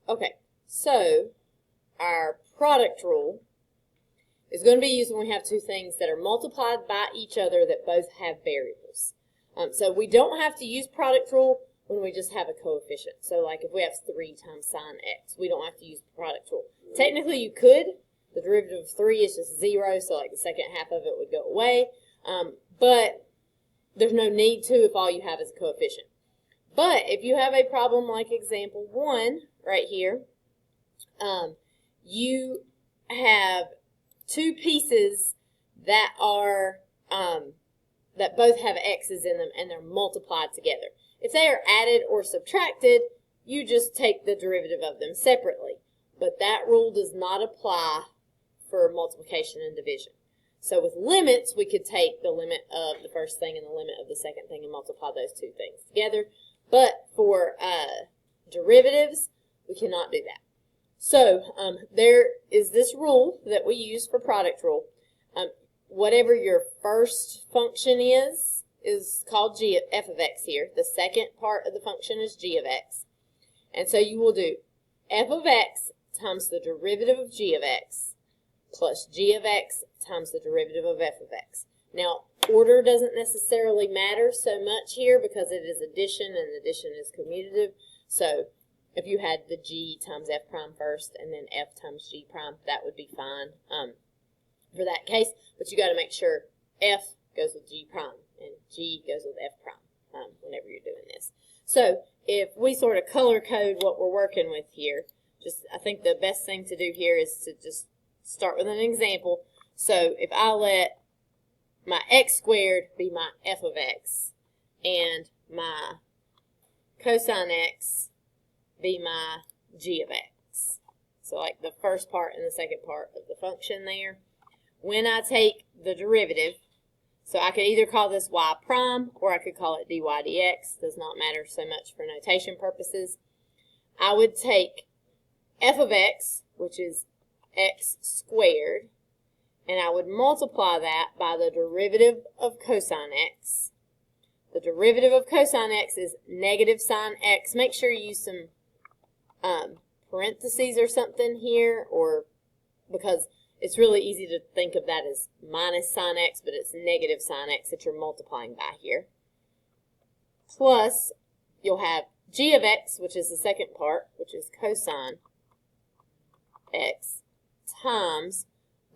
Okay, so our product rule is going to be used when we have two things that are multiplied by each other that both have variables. So we don't have to use product rule when we just have a coefficient. So like if we have 3 times sine x, we don't have to use the product rule. Technically you could. The derivative of 3 is just 0, so like the second half of it would go away. But there's no need to if all you have is a coefficient. But if you have a problem like example 1 right here, you have two pieces that are that both have x's in them and they're multiplied together. If they are added or subtracted, you just take the derivative of them separately. But that rule does not apply for multiplication and division. So with limits, we could take the limit of the first thing and the limit of the second thing and multiply those two things together. But for derivatives, we cannot do that. So there is this rule that we use for product rule. Whatever your first function is called f of x here. The second part of the function is g of x. And so you will do f of x times the derivative of g of x plus g of x times the derivative of f of x. Now, order doesn't necessarily matter so much here because it is addition and addition is commutative. So if you had the g times f prime first and then f times g prime, that would be fine for that case. But you got to make sure f goes with g prime and g goes with f prime whenever you're doing this. So if we sort of color code what we're working with here, I think the best thing to do here is to just start with an example. So if I let my x squared be my f of x and my cosine x be my g of x. So like the first part and the second part of the function there. When I take the derivative, so I could either call this y prime or I could call it dy dx. Does not matter so much for notation purposes. I would take f of x, which is x squared, and I would multiply that by the derivative of cosine x. The derivative of cosine x is negative sine x. Make sure you use some parentheses or something here, or because it's really easy to think of that as minus sine x, but it's negative sine x that you're multiplying by here. Plus, you'll have g of x, which is the second part, which is cosine x, times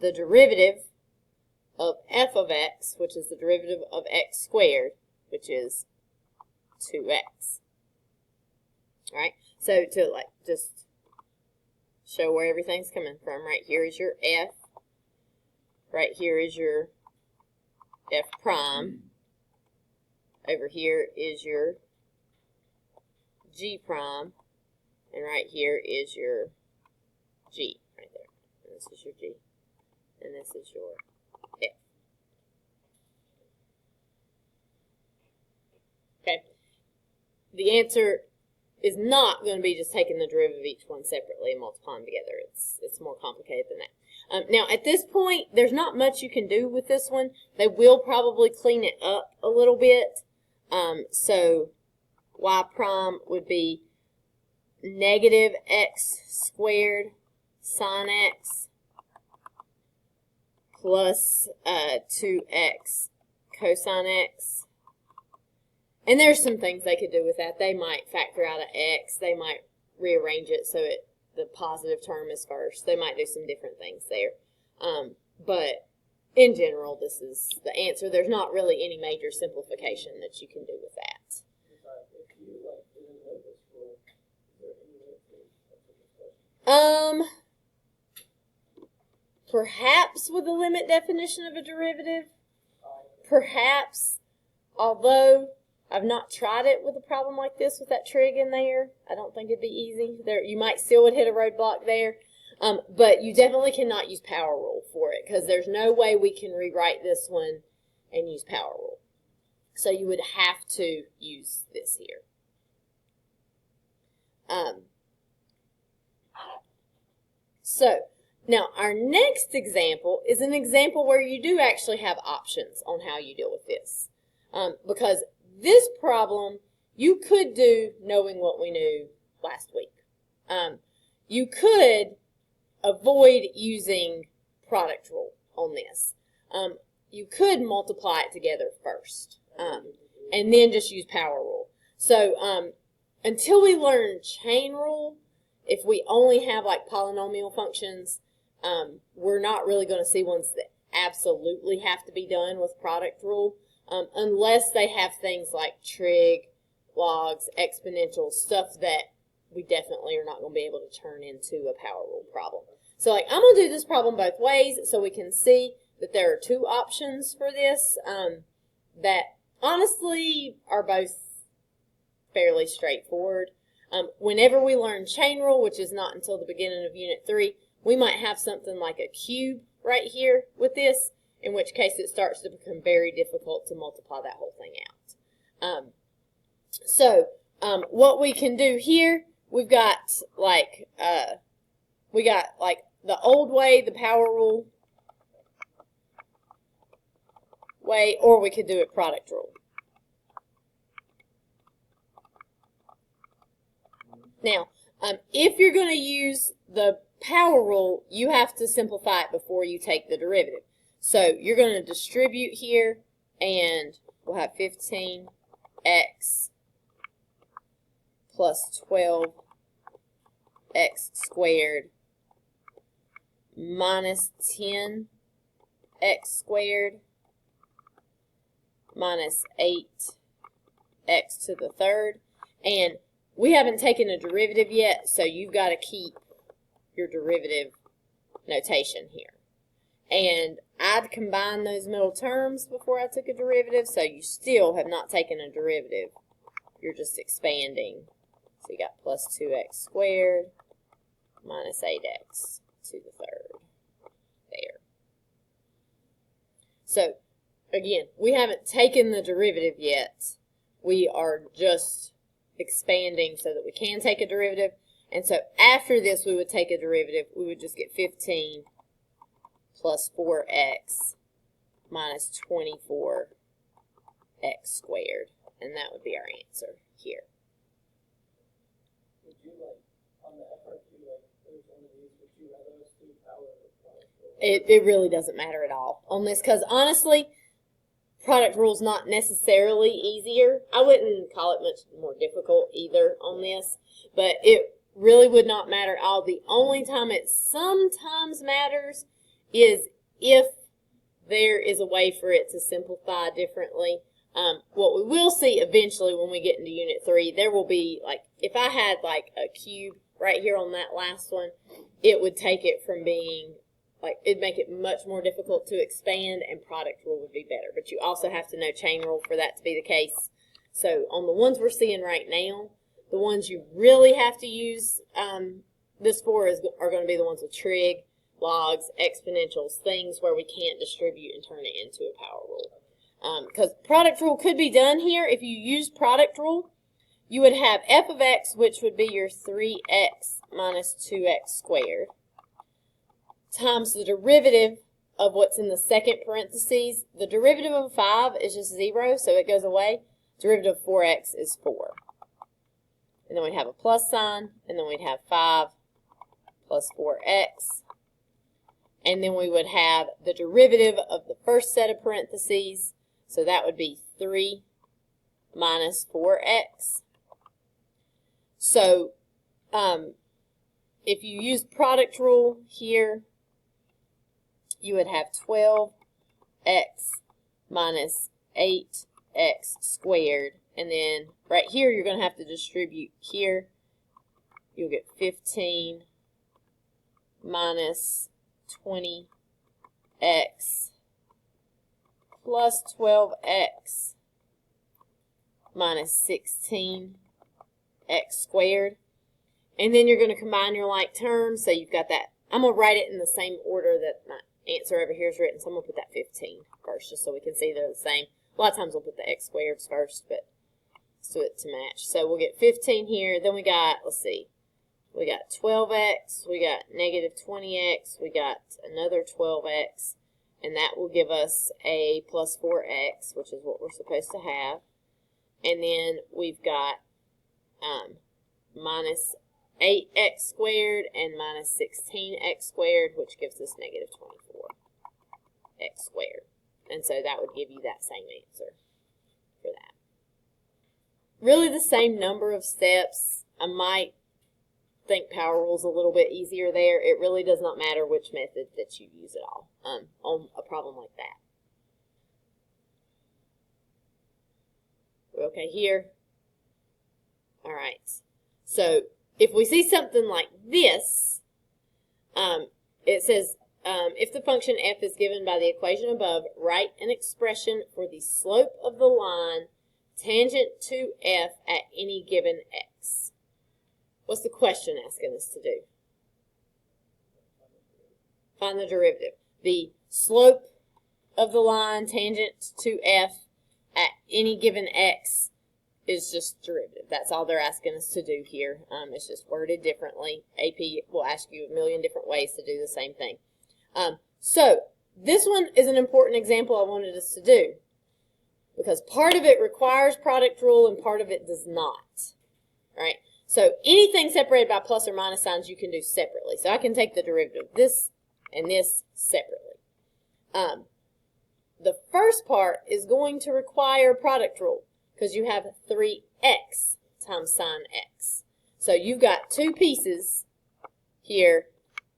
the derivative of f of x, which is the derivative of x squared, which is 2x. All right, so to like just show where everything's coming from, right here is your f, right here is your f prime, over here is your g prime, and right here is your g, right there. And this is your g, and this is your f. Okay, the answer is not going to be just taking the derivative of each one separately and multiplying together. It's more complicated than that. Now, at this point, there's not much you can do with this one. They will probably clean it up a little bit. So y prime would be negative x squared sine x plus 2x cosine x. And there's some things they could do with that. They might factor out an x. They might rearrange it so the positive term is first. They might do some different things there. But in general, this is the answer. There's not really any major simplification that you can do with that. Perhaps with the limit definition of a derivative. Perhaps, although I've not tried it with a problem like this with that trig in there. I don't think it'd be easy. You might still would hit a roadblock there. But you definitely cannot use power rule for it because there's no way we can rewrite this one and use power rule. So you would have to use this here. So now our next example is an example where you do actually have options on how you deal with this. Because this problem you could do knowing what we knew last week. you could avoid using product rule on this. You could multiply it together first, and then just use power rule. So until we learn chain rule, if we only have like polynomial functions, we're not really going to see ones that absolutely have to be done with product rule, unless they have things like trig, logs, exponentials, stuff that we definitely are not going to be able to turn into a power rule problem. So like I'm going to do this problem both ways so we can see that there are two options for this that honestly are both fairly straightforward. Whenever we learn chain rule, which is not until the beginning of Unit 3, we might have something like a cube right here with this, in which case it starts to become very difficult to multiply that whole thing out. What we can do here, we've got like the old way, the power rule way, or we could do it product rule. Now, if you're going to use the power rule, you have to simplify it before you take the derivative. So you're going to distribute here, and we'll have 15x plus 12x squared minus 10x squared minus 8x to the third. And we haven't taken a derivative yet, so you've got to keep your derivative notation here. And I'd combine those middle terms before I took a derivative, so you still have not taken a derivative. You're just expanding. So you got plus 2x squared minus 8x to the third there. So, again, we haven't taken the derivative yet. We are just expanding so that we can take a derivative. And so after this, we would take a derivative. We would just get 15 plus 4x minus 24x squared. And that would be our answer here. Would you on the FRQ, there's one of these, would you rather us do power or product rule? It really doesn't matter at all on this, because honestly, product rule is not necessarily easier. I wouldn't call it much more difficult either on this, but it really would not matter at all. The only time it sometimes matters is if there is a way for it to simplify differently. What we will see eventually when we get into Unit 3, there will be, like, if I had like a cube right here on that last one, it would take it from being, like, it'd make it much more difficult to expand, and product rule would be better. But you also have to know chain rule for that to be the case. So on the ones we're seeing right now, the ones you really have to use this for are going to be the ones with trig, logs, exponentials, things where we can't distribute and turn it into a power rule. Because product rule could be done here. If you use product rule, you would have f of x, which would be your 3x minus 2x squared, times the derivative of what's in the second parentheses. The derivative of 5 is just 0, so it goes away. Derivative of 4x is 4. And then we'd have a plus sign, and then we'd have 5 plus 4x. And then we would have the derivative of the first set of parentheses, so that would be 3 minus 4x. So if you use product rule here, you would have 12x minus 8x squared. And then right here, you're going to have to distribute here. You'll get 15 minus 20x plus 12x minus 16x squared. And then you're going to combine your like terms. So you've got that. I'm going to write it in the same order that my answer over here is written. So I'm going to put that 15 first, just so we can see they're the same. A lot of times we'll put the x squareds first, but let's do it to match. So we'll get 15 here. Then we got, let's see, we got 12x, we got negative 20x, we got another 12x, and that will give us a plus 4x, which is what we're supposed to have. And then we've got minus 8x squared and minus 16x squared, which gives us negative 24x squared. And so that would give you that same answer for that. Really the same number of steps. I might think power rule's a little bit easier there. It really does not matter which method that you use at all on a problem like that. We're okay here? All right. So if we see something like this, it says, if the function f is given by the equation above, write an expression for the slope of the line tangent to f at any given x. What's the question asking us to do? Find the derivative. The slope of the line tangent to f at any given x is just derivative. That's all they're asking us to do here. It's just worded differently. AP will ask you a million different ways to do the same thing. So this one is an important example I wanted us to do because part of it requires product rule and part of it does not. Right? So anything separated by plus or minus signs you can do separately. So I can take the derivative of this and this separately. The first part is going to require product rule because you have 3x times sine x. So you've got two pieces here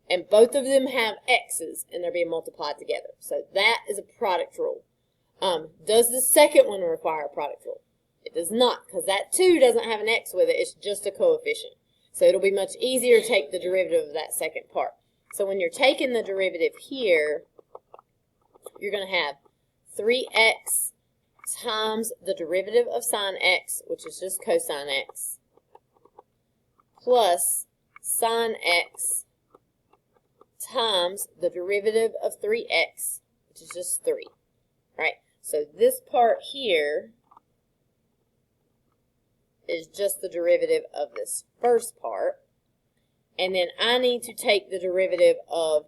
and both of them have x's and they're being multiplied together. So that is a product rule. Does the second one require a product rule? It does not because that 2 doesn't have an x with it. It's just a coefficient. So it'll be much easier to take the derivative of that second part. So when you're taking the derivative here, you're going to have 3x times the derivative of sine x, which is just cosine x, plus sine x times the derivative of 3x, which is just 3. Right? So this part here is just the derivative of this first part. And then I need to take the derivative of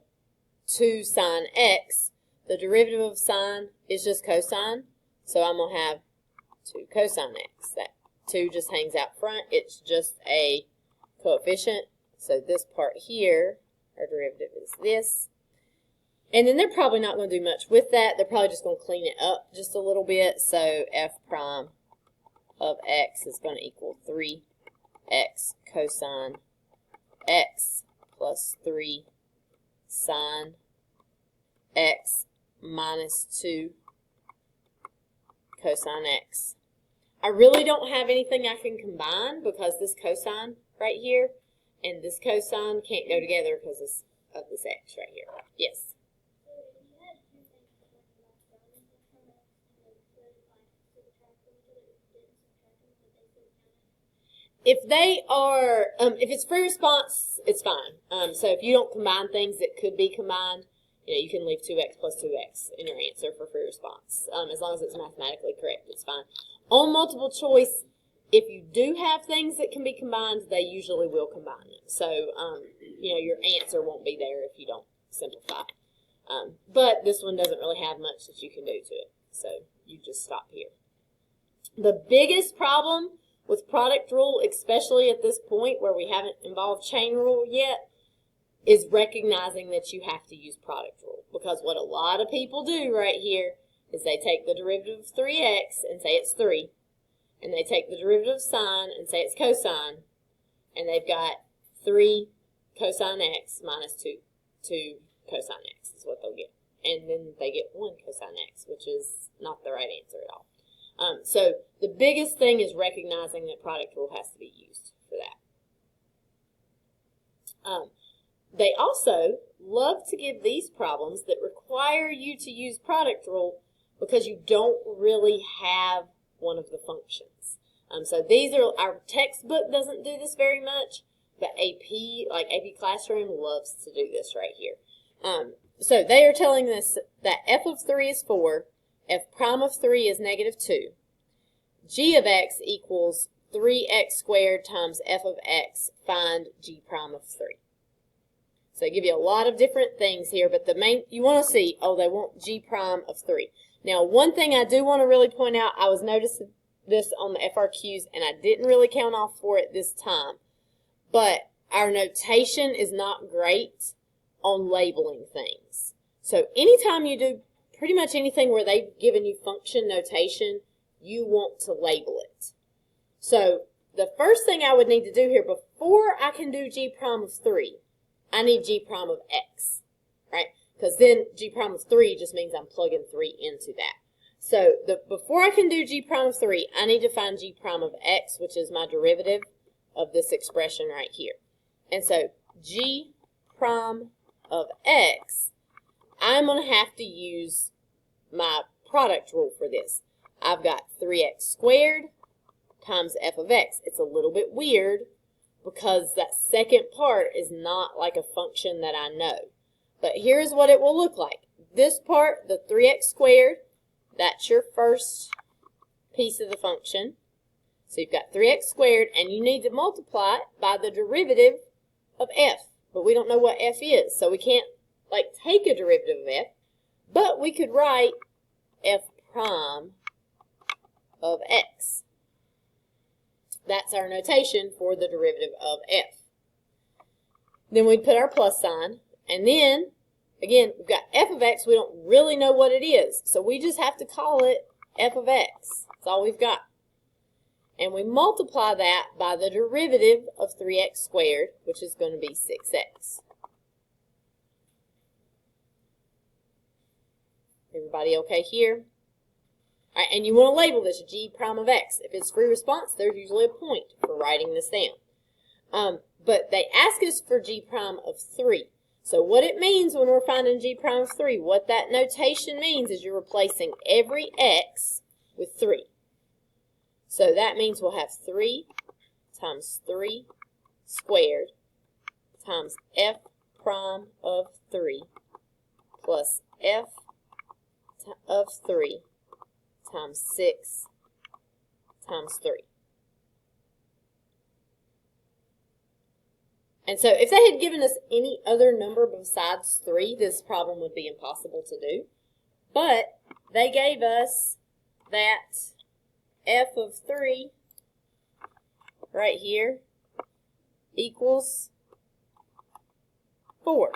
2 sine x. The derivative of sine is just cosine. So I'm going to have 2 cosine x. That 2 just hangs out front. It's just a coefficient. So this part here, our derivative is this. And then they're probably not going to do much with that. They're probably just going to clean it up just a little bit. So f prime of x is going to equal 3x cosine x plus 3 sine x minus 2 cosine x. I really don't have anything I can combine because this cosine right here and this cosine can't go together because of this x right here. Yes? If they are, if it's free response, it's fine. So if you don't combine things that could be combined, you can leave 2x plus 2x in your answer for free response. As long as it's mathematically correct, it's fine. On multiple choice, if you do have things that can be combined, they usually will combine them. So, your answer won't be there if you don't simplify. But this one doesn't really have much that you can do to it. So you just stop here. The biggest problem with product rule, especially at this point where we haven't involved chain rule yet, is recognizing that you have to use product rule. Because what a lot of people do right here is they take the derivative of 3x and say it's 3. And they take the derivative of sine and say it's cosine. And they've got 3 cosine x minus 2 cosine x is what they'll get. And then they get 1 cosine x, which is not the right answer at all. So the biggest thing is recognizing that product rule has to be used for that. They also love to give these problems that require you to use product rule because you don't really have one of the functions. So these are, our textbook doesn't do this very much, but AP, like AP Classroom, loves to do this right here. So they are telling us that f of 3 is 4, f prime of 3 is negative 2. G of x equals 3x squared times f of x. Find g prime of 3. So they give you a lot of different things here, but the main, you want to see, oh, they want g prime of 3. Now, one thing I do want to really point out, I was noticing this on the FRQs, and I didn't really count off for it this time, but our notation is not great on labeling things. So anytime you do pretty much anything where they've given you function notation, you want to label it. So the first thing I would need to do here before I can do g prime of 3, I need g prime of x, right? Because then g prime of 3 just means I'm plugging 3 into that. So before I can do g prime of 3, I need to find g prime of x, which is my derivative of this expression right here. And so g prime of x, I'm going to have to use my product rule for this. I've got 3x squared times f of x. It's a little bit weird because that second part is not like a function that I know. But here's what it will look like. This part, the 3x squared, that's your first piece of the function. So you've got 3x squared, and you need to multiply it by the derivative of f. But we don't know what f is, so we can't like take a derivative of f. But we could write f prime of x. That's our notation for the derivative of f. Then we'd put our plus sign, and then, again, we've got f of x. We don't really know what it is, so we just have to call it f of x. That's all we've got. And we multiply that by the derivative of 3x squared, which is going to be 6x. Everybody okay here? All right, and you want to label this g prime of x. If it's free response, there's usually a point for writing this down. But they ask us for g prime of 3. So what it means when we're finding g prime of 3, what that notation means is you're replacing every x with 3. So that means we'll have 3 times 3 squared times f prime of 3 plus f of 3 times 6 times 3. And so if they had given us any other number besides 3, this problem would be impossible to do. But they gave us that f of 3 right here equals 4.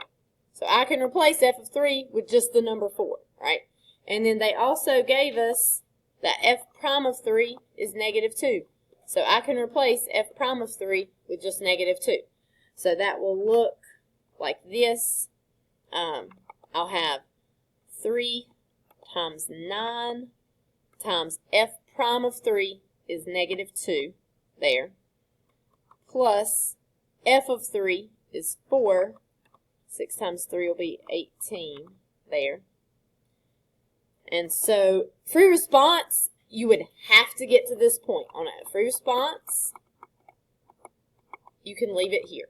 So I can replace f of 3 with just the number 4, right? And then they also gave us that f prime of 3 is negative 2. So I can replace f prime of 3 with just negative 2. So that will look like this. I'll have 3 times 9 times f prime of 3 is negative 2 there, plus f of 3 is 4. 6 times 3 will be 18 there. And so free response, you would have to get to this point. On a free response, you can leave it here.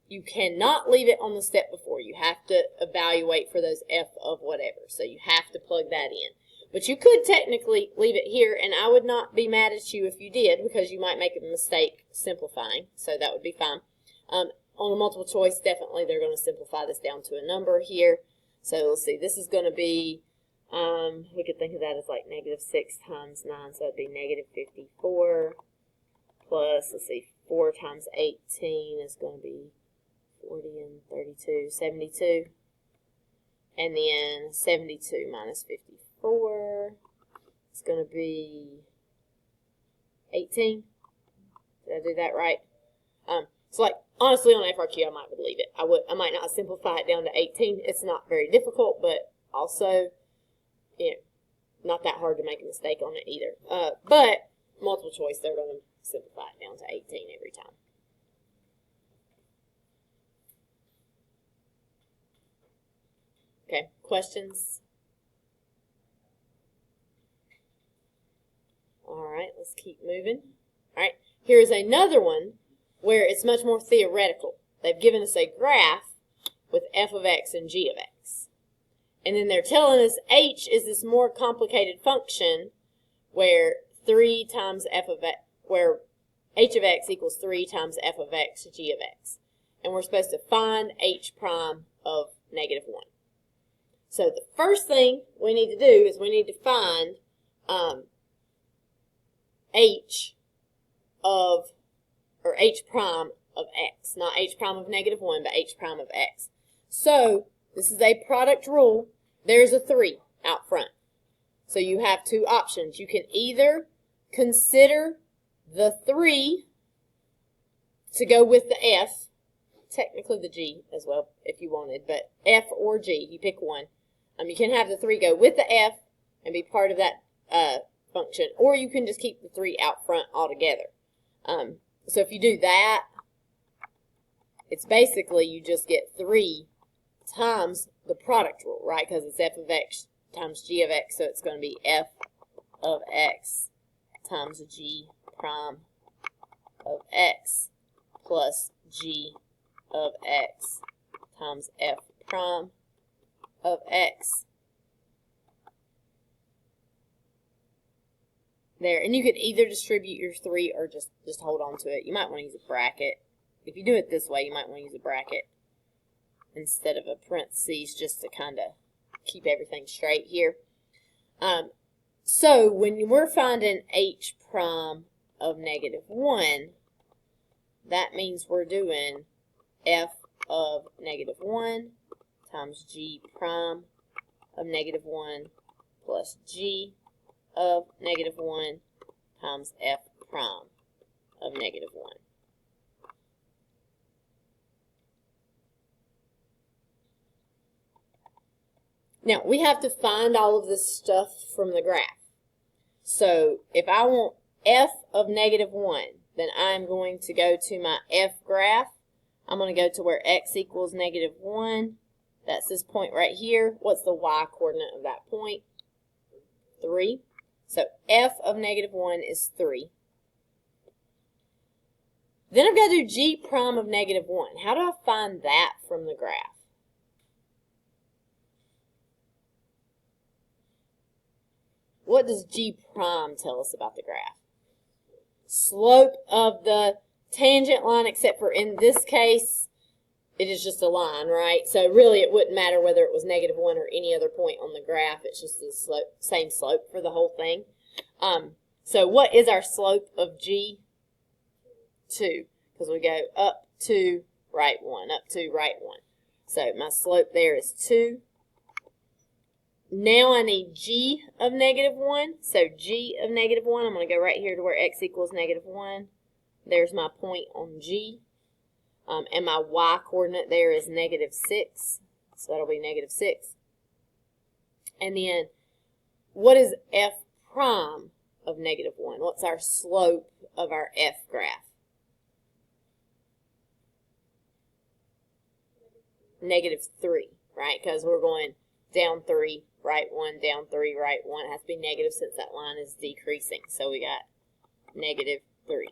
You cannot leave it on the step before. You have to evaluate for those f of whatever. So you have to plug that in. But you could technically leave it here, and I would not be mad at you if you did, because you might make a mistake simplifying. So that would be fine. On a multiple choice, definitely they're going to simplify this down to a number here. So let's see, this is going to be, we could think of that as like negative 6 times 9, so it'd be negative 54, plus, let's see, 4 times 18 is going to be 40 and 32, 72. And then 72 minus 54 is going to be 18. Did I do that right? So like, honestly, on FRQ, I might leave it. I might not simplify it down to 18. It's not very difficult, but also, you know, not that hard to make a mistake on it either. But multiple choice, they're going to simplify it down to 18 every time. Okay, questions? All right, let's keep moving. All right, here's another one where it's much more theoretical. They've given us a graph with f of x and g of x. And then they're telling us h is this more complicated function where 3 times f of x, where h of x equals 3 times f of x g of x. And we're supposed to find h prime of negative 1. So the first thing we need to do is we need to find h of, or h prime of x. Not h prime of negative 1, but h prime of x. So this is a product rule. There's a 3 out front. So you have two options. You can either consider the 3 to go with the f, technically the g as well if you wanted, but f or g, you pick one. You can have the 3 go with the f and be part of that function, or you can just keep the 3 out front altogether. So if you do that, it's basically you just get 3 times the product rule, right? Because it's f of x times g of x, so it's going to be f of x times g prime of x plus g of x times f prime of x. There, and you could either distribute your 3 or just hold on to it. You might want to use a bracket. If you do it this way, you might want to use a bracket instead of a parentheses just to kind of keep everything straight here. So when we're finding h prime of negative 1, that means we're doing f of negative 1 times g prime of negative 1 plus g of negative 1 times f prime of negative 1. Now, we have to find all of this stuff from the graph. So, if I want f of negative 1, then I'm going to go to my f graph. I'm going to go to where x equals negative 1. That's this point right here. What's the y coordinate of that point? 3. So, f of negative 1 is 3. Then I've got to do g prime of negative 1. How do I find that from the graph? What does g prime tell us about the graph? Slope of the tangent line, except for in this case, it is just a line, right? So really it wouldn't matter whether it was negative 1 or any other point on the graph. It's just the slope, same slope for the whole thing. So what is our slope of g? 2, because we go up 2, right 1, up 2, right 1. So my slope there is 2. Now I need g of negative 1. So g of negative 1, I'm going to go right here to where x equals negative 1. There's my point on g. And my y coordinate there is negative 6. So that'll be negative 6. And then what is f prime of negative 1? What's our slope of our f graph? Negative 3, right? Because we're going down 3, right 1, down 3, right 1. It has to be negative since that line is decreasing. So we got negative 3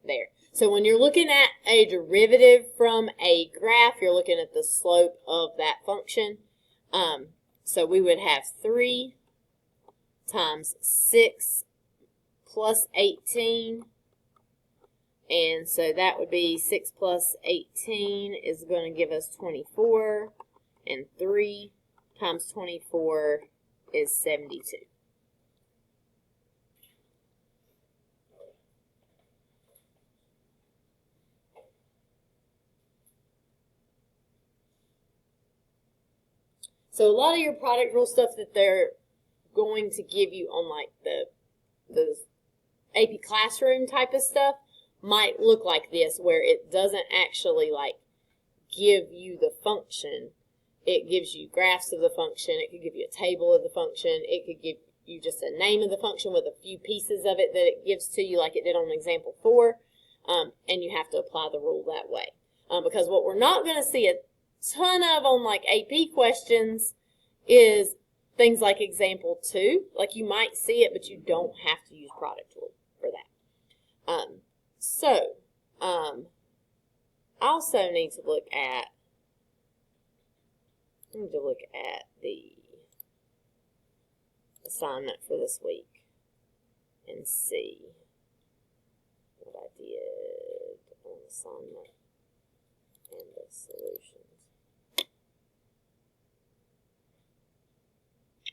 there. So when you're looking at a derivative from a graph, you're looking at the slope of that function. So we would have 3 times 6 plus 18. And so that would be 6 plus 18 is going to give us 24. And 3 times 24 is 72. So a lot of your product rule stuff that they're going to give you on like the AP Classroom type of stuff might look like this, where it doesn't actually like give you the function. It gives you graphs of the function. It could give you a table of the function. It could give you just a name of the function with a few pieces of it that it gives to you like it did on example 4. And you have to apply the rule that way. Because what we're not going to see a ton of on like AP questions is things like example 2. Like you might see it, but you don't have to use product rule for that. I also need to look at the assignment for this week and see what I did on assignment and the solutions.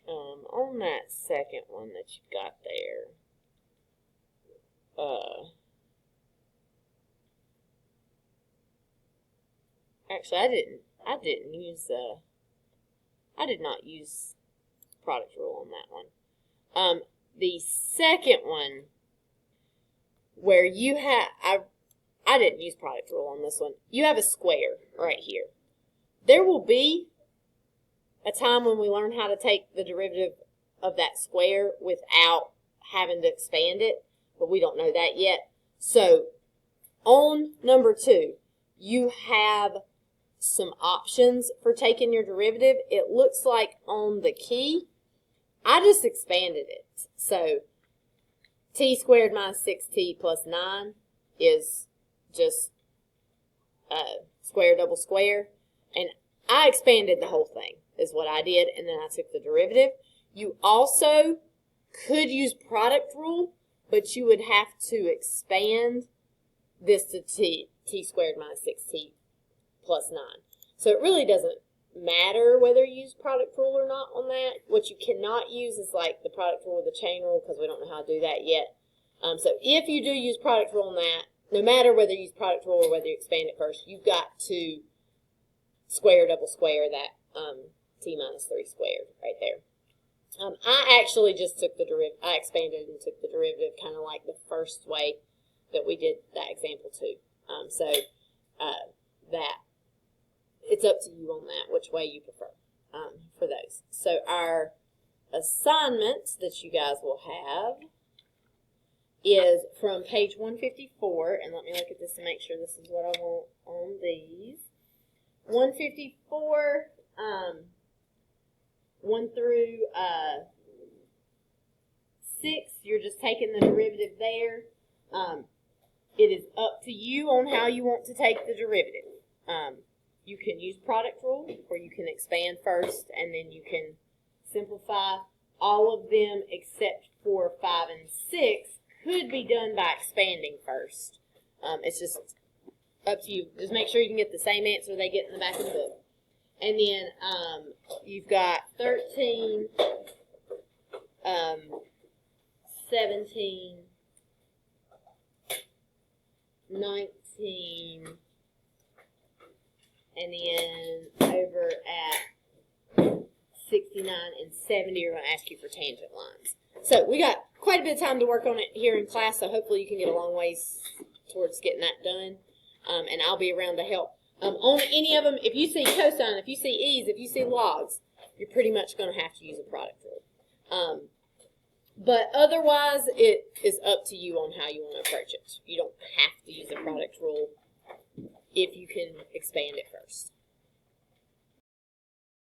On that second one that you got there, Actually, I did not use product rule on that one. The second one, where you have, I didn't use product rule on this one. You have a square right here. There will be a time when we learn how to take the derivative of that square without having to expand it, but we don't know that yet. So on number 2, you have some options for taking your derivative. It looks like on the key, I just expanded it. So t squared minus 6t plus 9 is just square double square. And I expanded the whole thing is what I did, and then I took the derivative. You also could use product rule, but you would have to expand this to t squared minus 6t plus 9. So it really doesn't matter whether you use product rule or not on that. What you cannot use is like the product rule or the chain rule, because we don't know how to do that yet. So if you do use product rule on that, no matter whether you use product rule or whether you expand it first, you've got to square double square that t minus 3 squared right there. I actually just took the derivative. I expanded and took the derivative kind of like the first way that we did that example too. That it's up to you on that, which way you prefer for those. So our assignment that you guys will have is from page 154, and let me look at this and make sure this is what I want on these. 154, 1 through 6, you're just taking the derivative there. It is up to you on how you want to take the derivative. You can use product rule, or you can expand first, and then you can simplify. All of them except for 5 and 6 could be done by expanding first. It's just up to you. Just make sure you can get the same answer they get in the back of the book. And then you've got 13, 17, 19, and then over at 69 and 70 are going to ask you for tangent lines. So we got quite a bit of time to work on it here in class, so hopefully you can get a long ways towards getting that done, and I'll be around to help. On any of them, if you see cosine, if you see e's, if you see logs, you're pretty much going to have to use a product rule. But otherwise, it is up to you on how you want to approach it. You don't have to use a product rule if you can expand it first.